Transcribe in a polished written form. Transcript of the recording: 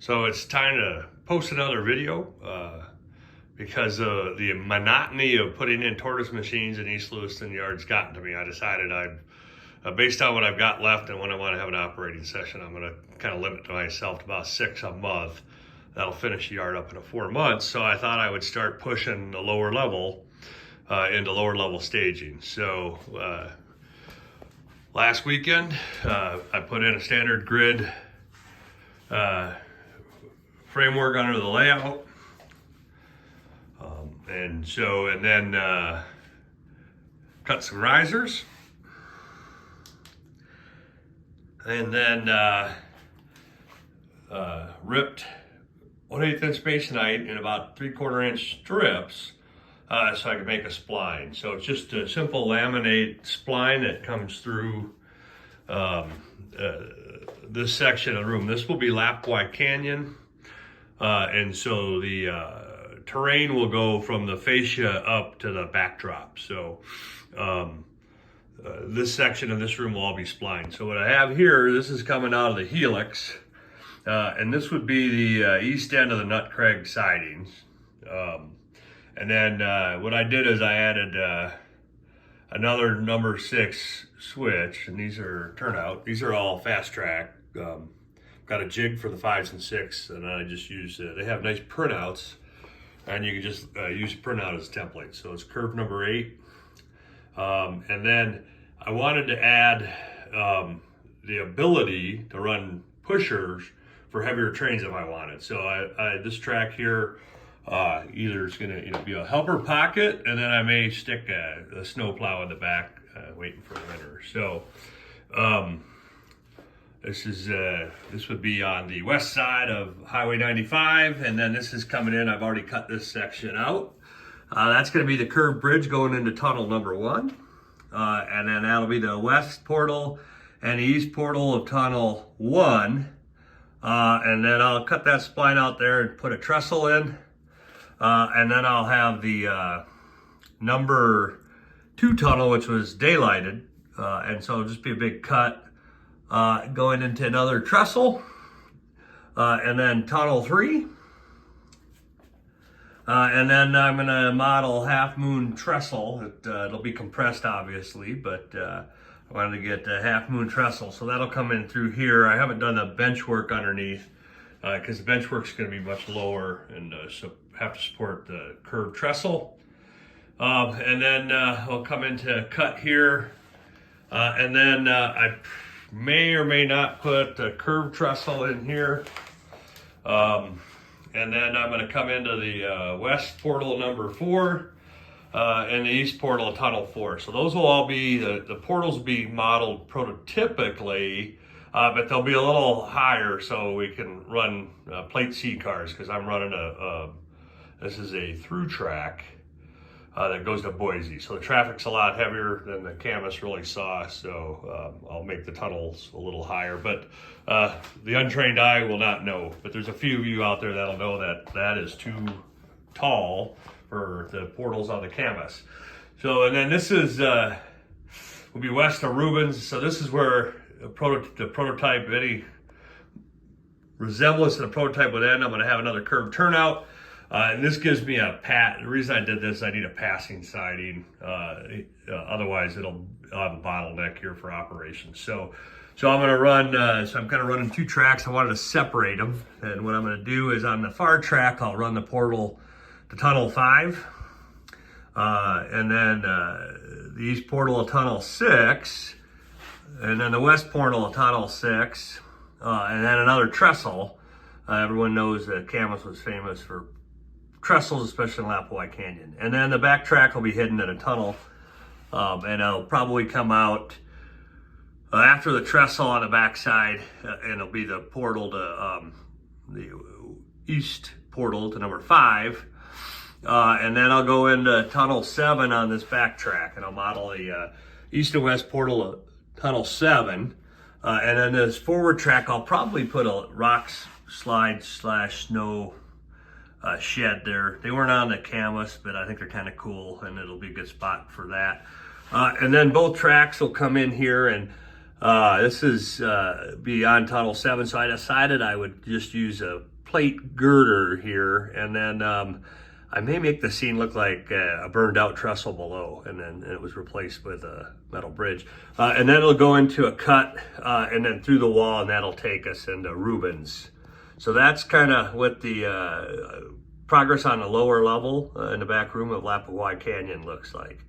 So it's time to post another video because the monotony of putting in tortoise machines in East Lewiston Yard's gotten to me. I decided based on what I've got left and when I want to have an operating session, I'm going to kind of limit myself to about 6 a month. That'll finish the yard up in 4 months. So I thought I would start pushing the lower level into lower level staging. So last weekend, I put in a standard grid framework under the layout. And then cut some risers. And then ripped 1/8 inch masonite in about 3/4 inch strips so I could make a spline. So it's just a simple laminate spline that comes through this section of the room. This will be Lapwai Canyon. And so the terrain will go from the fascia up to the backdrop. So this section of this room will all be splined. So what I have here, this is coming out of the helix. And this would be the east end of the Nut Craig sidings. And then what I did is I added another number 6 switch, and these are turnout. These are all fast track. Got a jig for the 5s and 6, and I just use, they have nice printouts, and you can just use printout as a template. So it's curve number 8. And then I wanted to add the ability to run pushers for heavier trains if I wanted. So this track here, either it's gonna be a helper pocket, and then I may stick a snow plow in the back waiting for the winter. So this would be on the west side of Highway 95, and then this is coming in. I've already cut this section out. That's going to be the curved bridge going into tunnel number 1, and then that'll be the west portal and the east portal of tunnel 1, and then I'll cut that spline out there and put a trestle in, and then I'll have the number 2 tunnel, which was daylighted, and so it'll just be a big cut going into another trestle, and then tunnel 3. And then I'm going to model half moon trestle. It'll be compressed, obviously, but I wanted to get a half moon trestle. So that'll come in through here. I haven't done the bench work underneath because the bench work's going to be much lower and so have to support the curved trestle. And then I'll come into cut here. And then I may or may not put a curved trestle in here. And then I'm going to come into the west portal number 4 and the east portal of tunnel 4. So those will all be, the portals will be modeled prototypically, but they'll be a little higher so we can run plate C cars, because I'm running this is a through track that goes to Boise. So the traffic's a lot heavier than the Camas really saw, so I'll make the tunnels a little higher. But the untrained eye will not know. But there's a few of you out there that'll know that that is too tall for the portals on the Camas. So, and then this is will be west of Rubens. So this is where the prototype, any resemblance to the prototype would end. I'm going to have another curved turnout. And this gives me a the reason I did this, I need a passing siding. Otherwise I'll have a bottleneck here for operations. So I'm going to run, I'm kind of running 2 tracks. I wanted to separate them. And what I'm going to do is on the far track, I'll run the portal to tunnel 5. And then the east portal of tunnel 6. And then the west portal of tunnel 6. And then another trestle. Everyone knows that Camas was famous for trestles, especially in Lapwai Canyon. And then the back track will be hidden in a tunnel, and it'll probably come out after the trestle on the back side, and it'll be the portal to the east portal to number 5, and then I'll go into tunnel 7 on this back track, and I'll model the east and west portal of tunnel 7, and then this forward track I'll probably put a rock slide / snow shed there. They weren't on the Camas, but I think they're kind of cool, and it'll be a good spot for that. And then both tracks will come in here, and This is beyond Tunnel 7, so I decided I would just use a plate girder here, and then I may make the seam look like a burned out trestle below, and then it was replaced with a metal bridge. And then it'll go into a cut and then through the wall, and that'll take us into Rubens. So that's kind of what the progress on the lower level in the back room of Lapwai Canyon looks like.